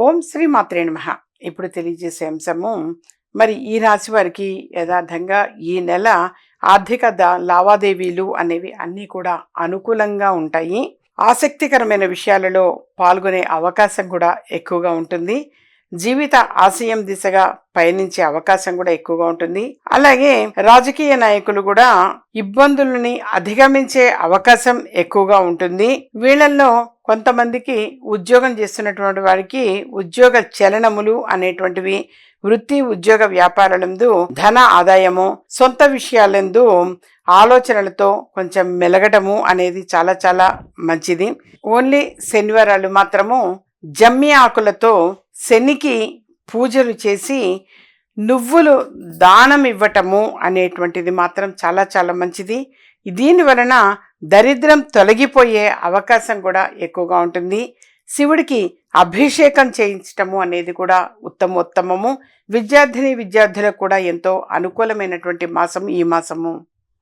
ఓం శ్రీ మాత్రే నమః. ఇప్పుడు తెలియజేసే అంశము, మరి ఈ రాశి వారికి యథార్థంగా ఈ నెల ఆర్థిక లావాదేవీలు అనేవి అన్నీ కూడా అనుకూలంగా ఉంటాయి. ఆసక్తికరమైన విషయాలలో పాల్గొనే అవకాశం కూడా ఎక్కువగా ఉంటుంది. జీవిత ఆశయం దిశగా పయనించే అవకాశం కూడా ఎక్కువగా ఉంటుంది. అలాగే రాజకీయ నాయకులు కూడా ఇబ్బందులని అధిగమించే అవకాశం ఎక్కువగా ఉంటుంది. వీళ్ళల్లో కొంతమందికి ఉద్యోగం చేస్తున్నటువంటి వారికి ఉద్యోగ చలనములు అనేటువంటివి, వృత్తి ఉద్యోగ వ్యాపారాలందు ధన ఆదాయము, సొంత విషయాలందు ఆలోచనలతో కొంచెం మెలగడము అనేది చాలా చాలా మంచిది. ఓన్లీ శనివారాలు మాత్రము జమ్మి ఆకులతో శనికి పూజలు చేసి నువ్వులు దానం ఇవ్వటము అనేటువంటిది మాత్రం చాలా చాలా మంచిది. దీని వలన దరిద్రం తొలగిపోయే అవకాశం కూడా ఎక్కువగా ఉంటుంది. శివుడికి అభిషేకం చేయించటము అనేది కూడా ఉత్తమము. విద్యార్థినులకు కూడా ఎంతో అనుకూలమైనటువంటి మాసం ఈ మాసము.